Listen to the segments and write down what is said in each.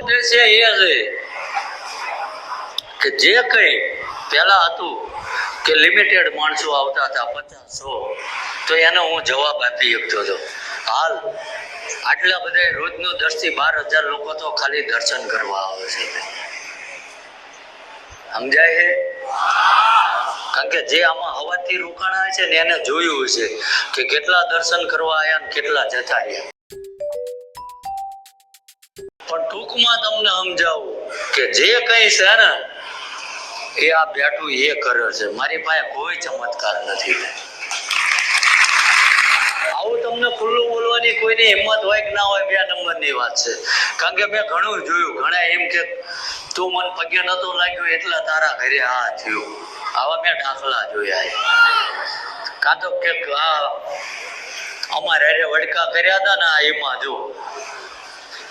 ઉદ્દેશ્ય એ છે કે જે કંઈ પહેલા હતું કે લિમિટેડ માણસો આવતા હતા 50-100, તો એનો હું જવાબ આપી શકતો હતો. હાલ આટલા બધા રોજનું 10,000-12,000 લોકો તો ખાલી દર્શન કરવા આવે છે. સમજાય છે? કારણ કે જે આમાં હવાથી રોકાણા છે ને એને જોયું છે કે કેટલા દર્શન કરવા આવ્યા ને કેટલા જતા રહ્યા. પણ ટૂંકમાં તમને સમજાવું કે જે કઈ છે ને એ આ બેઠું એ કરે છે. મારી પાસે કોઈ ચમત્કાર નથી. આવું તમને ખુલ્લું બોલવાની કોઈની હિંમત હોય કે ના હોય, 2 નંબરની વાત છે. કારણ કે મેં ઘણું જોયું. ઘણા એમ કે તું મને પગે નતો લાગ્યો એટલે તારા ઘરે આ થયું. આવા મેં દાખલા જોયા. કાં તો કે અમારે વડકા કર્યા હતા ને એમાં જો,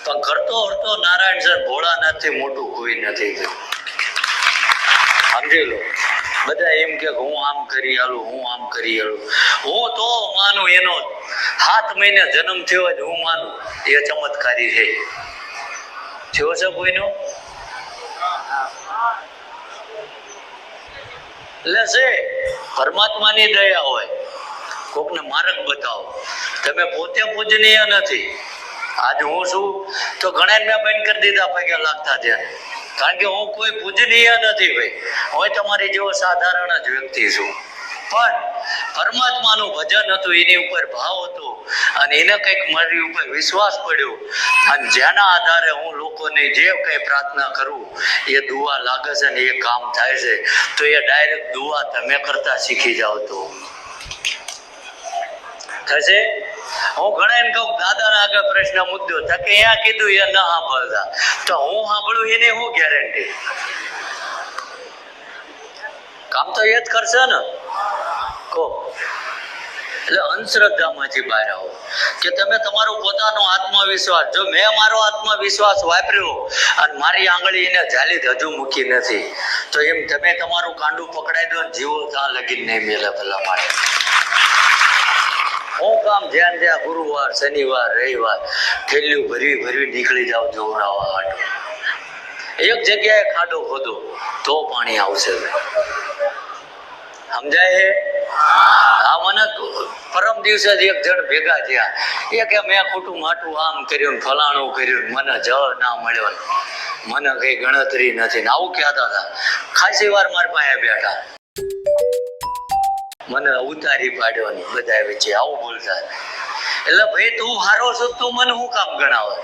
પણ કરતો હરતો નારાયણ સર ભોળાનાથથી મોટું કોઈ નથી. સમજી લો. બધા એમ કે હું આમ કરી આલું, હું આમ કરી આલું. હું તો માનું એનો 7 મહિને જન્મ થયો હોય હું માનું એ ચમત્કારી છે. થયો છે કોઈનો? એટલે છે પરમાત્માની દયા હોય. કોકને માર્ગ બતાવો. તમે પોતે પૂજનીય નથી. આજ હું છું તો ઘણા મેં બંધ કરી દીધા પગે લાગતા ત્યાં. કારણ કે હું કોઈ પૂજનીય નથી ભાઈ. હું તમારી જેવો સાધારણ જ વ્યક્તિ છું. પણ પરમાત્માનું ભજન હતું, એની ઉપર ભાવ હતો અને એને કંઈક મારી ઉપર વિશ્વાસ પડ્યો અને જેના આધારે હું લોકોને જે કંઈ પ્રાર્થના કરું એ દુઆ લાગે છે ને એ કામ થાય છે. તો એ ડાયરેક્ટ દુઆ તમે કરતા શીખી જાઓ તો થશે. હું ઘણા એમ કહું દાદાના આગળ પ્રશ્ન મુદ્દો કે અહીંયા કીધું એ ના સાંભળતા, તો હું સાંભળું એની શું ગેરંટી? કામ તો એ જ કરશે ને. કહો. એટલે અંધશ્રદ્ધામાંથી બહાર આવો કે તમે તમારો પોતાનો આત્મવિશ્વાસ, જો મેં મારો આત્મવિશ્વાસ વાપર્યો અને મારી આંગળી એને જાલી હજુ મૂકી નથી, તો એમ તમે તમારું કાંડું પકડાઈ દો ને જીવો ત્યાં લગીને નહીં મેલે ભલા માટે. હું કામ જ્યાં જ્યાં ગુરુવાર, શનિવાર, રવિવાર થેલીઓ ભરવી નીકળી જાવ જોવરાવા હાટો. એક જગ્યાએ ખાડો ખોદો તો પાણી આવશે. સમજાય છે? આ મને પરમ દિવસે જ એક જણ ભેગા થયા. એ કે મેં ખોટું માટું આમ કર્યું ને ફલાણું કર્યું, મને જ ના મળ્યો, મને કઈ ગણતરી નથી ને આવું કહેતા હતા. ખાસી વાર મારી પાસે બેઠા, મને ઉતારી પાડ્યો ને બધા વચ્ચે આવું બોલતા. એટલે ભાઈ તું હારો છો, તું મને શું કામ ગણાવે?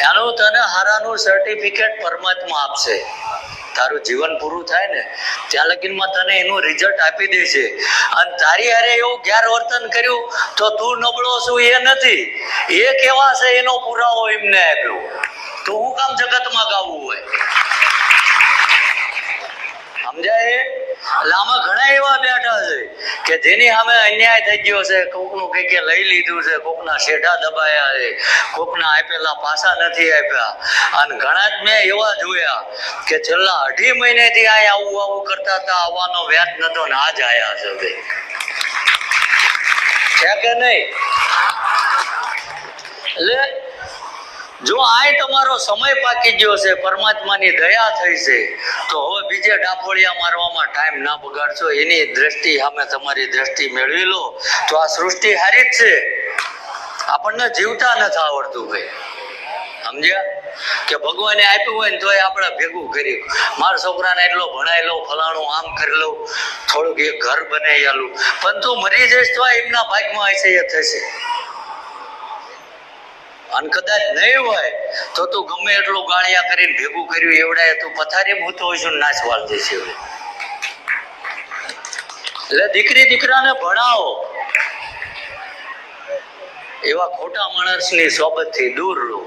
એનું તને હારાનું સર્ટિફિકેટ પરમાત્મા આપશે. તારું જીવન પૂરું થાય ને ત્યાં લગીનમાં તને એનું રિઝલ્ટ આપી દેશે. અને તારી હારે એવું ગેરવર્તન કર્યું તો તું નબળો છું એ નથી, એ કેવા છે એનો પુરાવો એમને આપ્યો. તો હું કામ જગતમાં ગાવું હોય? સમજાય? એટલે આમાં ઘણા એવા બેઠા છે કે જેની સામે અન્યાય થઈ ગયો છે. કોકનું કઈ લઈ લીધું છે, કોકના શેઢા દબાયા છે, કોકના આપેલા પાસા નથી આપ્યા. અને ઘણા જ મેં એવા જોયા કે છેલ્લા 2.5 મહિનેથી આ આવું કરતા હતા, આવવાનો વ્યાજ નતો ને આજ આયા છે ભાઈ. છે કે નહીં? એટલે જો આ તમારો સમય પાકી ગયો છે, પરમાત્માની દયા થઈ છે, તો હવે બીજે ડાફોળિયા મારવામાં ટાઈમ ના બગાડશો. એની દ્રષ્ટિ સામે તમારી દ્રષ્ટિ મેળવી લો તો આ સૃષ્ટિ હારી જ છે. આપણને જીવતા નથી આવડતું ભાઈ. સમજ્યા? કે ભગવાને આપ્યું હોય ને તોય આપણે ભેગું કર્યું. મારા છોકરાને એટલો ભણાઈ લો, ફલાણું આમ કરી લઉં, થોડુંક એક ઘર બનાવી આલું, પણ તું મરી જઈશ તો એમના ભાગમાં હશે એ થશે. અને કદાચ નહીં હોય તો તું ગમે એટલું ગાળિયા કરીને ભેગું કર્યું એવડાય તું પથારી મૂતો હોય છું નાશ વાળ દેશે. એટલે દીકરી દીકરાને ભણાવો, એવા ખોટા માણસની સોબતથી દૂર રહો.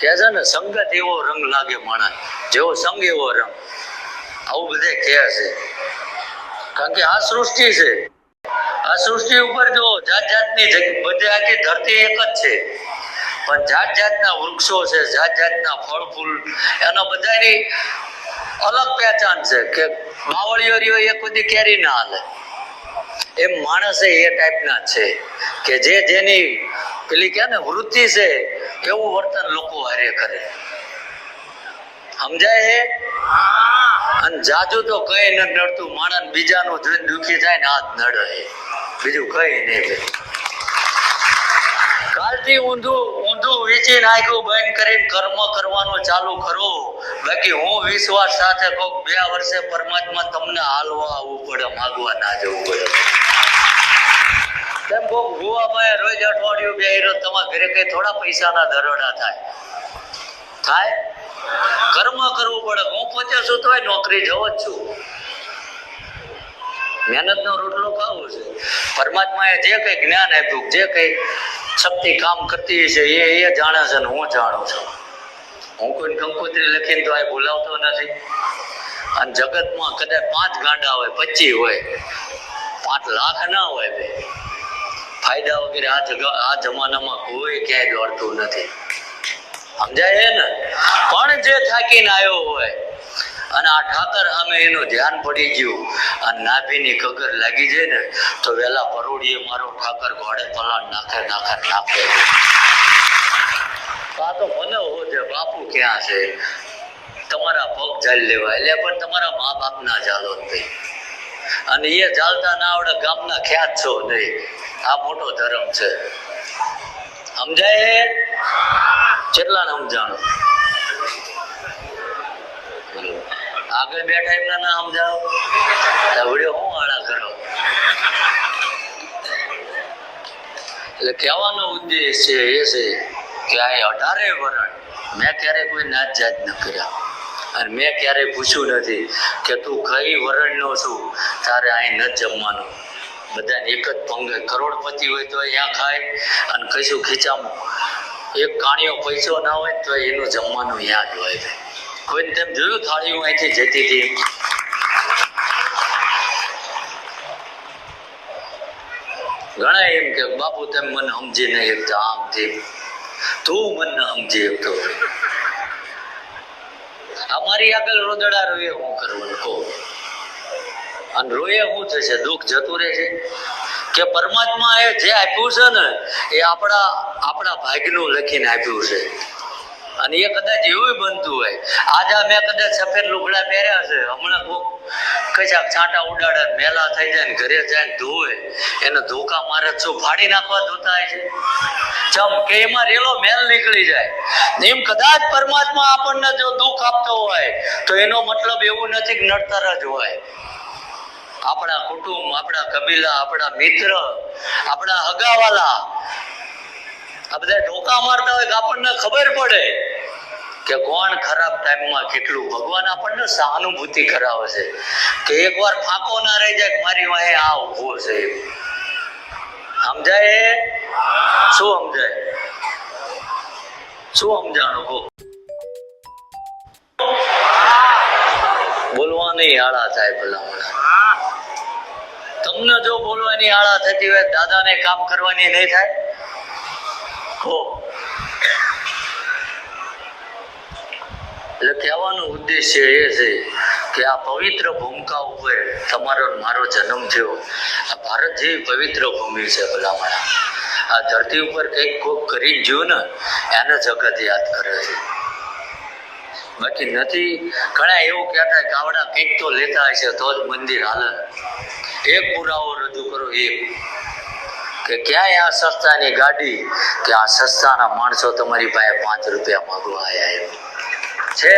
કે છે ને સંગત એવો રંગ લાગે માણસ, જેવો સંગ એવો રંગ. આવું બધે કહે છે. કારણ કે આ સૃષ્ટિ છે. આ સૃષ્ટિ ઉપર જો જાત જાતની બધી આખી ધરતી એક જ છે, પણ જાત જાતના વૃક્ષો છે, જાત જાતના ફળ ફૂલ, એનો બધાની અલગ પહેચાન છે. કે બાવળીઓ રહ્યો એ કોઈ કેરી ના હાલે, એમ માણસ એ ટાઈપના છે કે જે જેની પેલી કે ને વૃત્તિ છે એવું વર્તન લોકો હારે કરે. સમજાય હે? અને જાજુ તો કઈ ન નડતું, માણસ બીજાનું જોઈને દુખી થાય ને હાથ નડે, બીજું કઈ નહીં. કાલથી ઊંધું વેચી નાખ્યું, બંધ કરીને કર્મ કરવાનું ચાલુ કરો. બાકી હું વિશ્વાસ સાથે કહું, 2 વર્ષે પરમાત્મા તમને હાલવા આવવું પડે, માગવા ના જવું પડે. તેમ કહું, ગોવામાં રોજ અઠવાડિયું બેહીરો, તમારા ઘરે કઈ થોડા પૈસાના દરોડા થાય? કર્મ કરવું પડે. હું પોતે છું તોય નોકરી જવો જ છું, મહેનતનો રોટલો ખાવો છે. પરમાત્માએ જે કઈ જ્ઞાન આપ્યું, જે કઈ શક્તિ કામ કરતી છે એ જાણે છે ને હું જાણું છું. હું કોઈ કંકોત્રી લખીને તો આ બોલાવતો નથી. અને જગતમાં કદાચ 5 ગાંડા હોય, 25 હોય, 5 લાખ ના હોય, ફાયદા વગેરે આ જમાનામાં કોઈ ક્યાંય દોડતું નથી. સમજાય ને? પણ જે થાકીને આવ્યો હોય અને આ ઠાકર સામે એનું ધ્યાન પડી ગયું અને નાભીની કગર લાગી જાય ને, તો વેલા પરોડીએ મારો ઠાકર ઘોડે પલાણ નાખે. આ તો મને હોજે બાપુ ક્યાં છે, તમારા પગ ચાલી લેવા. એટલે પણ તમારા મા બાપ ના ચાલો ભાઈ, અને એ ચાલતા ના આવડે, ગામના ખ્યાત છો નહીં. આ મોટો ધર્મ છે. સમજાય? કેટલા ને સમજાણું? આગળ બેઠા એમના ના સમજાવો, વિડીયો હું આળા કરો. એટલે કહેવાનો ઉદ્દેશ છે એ છે કે આ 18 વર્ષ મેં ક્યારેય કોઈ નાત જાત ન કર્યા, અને મેં ક્યારેય પૂછ્યું નથી કે તું કઈ વરણનો છું, તારે અહીં ન જમવાનું. બધાને એક જ પંગે, કરોડપતિ હોય તો અહીંયા ખાય, અને કશું ખીચામાં એક કાણીઓ પૈસો ના હોય તો એનું જમવાનું યાદ હોય. કોઈને તેમ જોયું થાળીઓ અહીંથી જતી હતી? ઘણા એમ કે બાપુ તેમ મને સમજી નહીં શકતા, આમ તેમ. તું મને સમજી શકતો. અમારી આગળ રોદડા રોએ હું કરવાનું કહો, અને રોએ શું થશે? દુઃખ જતું રહેશે કે પરમાત્મા એ જે આપ્યું છે ને એ આપણા ભાગ્યનું લખીને આપ્યું છે. અને એ કદાચ એવું બનતું હોય, આજે મેં કદાચ સફેદ લુગડા પહેર્યા છે, હમણાં કશાક છાંટા ઉડાડે, મેલા થઈ જાય ને ઘરે જાય ને ધોવે, એને ધોકા મારે શું ફાડી નાખવા ધોતા હોય છે? ચમ કે એમાં રેલો મેલ નીકળી જાય. એમ કદાચ પરમાત્મા આપણને જો દુઃખ આપતો હોય તો એનો મતલબ એવું નથી કે નડતર જ હોય. આપણા કુટુંબ, આપણા કબીલા, આપણા મિત્ર, આપણા હગાવાલા આ બધા ધોકા મારતા હોય કે આપણને ખબર પડે કે કોણ ખરાબ ટાઈમમાં કેટલું. ભગવાન આપણને સહાનુભૂતિ કરાવે છે કે એકવાર ફાંકો ના રહી જાય મારી વાહે આ ઉભો છે. સમજાય? શું સમજાય? શું સમજાણું કહો? બોલવાની આળા થાય ભલામણ. તમને જો બોલવાની આળા થતી હોય, દાદાને કામ કરવાની નહીં થાય? એટલે કહેવાનો ઉદ્દેશ્ય એ છે કે આ પવિત્ર ભૂમિકા ઉપર તમારો મારો જન્મ થયો. આ ભારત જેવી પવિત્ર ભૂમિ છે ભલામણ. આ ધરતી ઉપર કંઈક કોક કરી ગયું ને એને જગત યાદ કરે છે, બાકી નથી. ઘણા એવું કહેતા કે આવડા કંઈક તો લેતા હશે તો જ મંદિર હાલે. એક પુરાવો રજૂ કરો, એક કે ક્યાંય આ સસ્તાની ગાડી કે આ સસ્તાના માણસો તમારી પાસે 5 રૂપિયા માંગવા આવ્યા છે?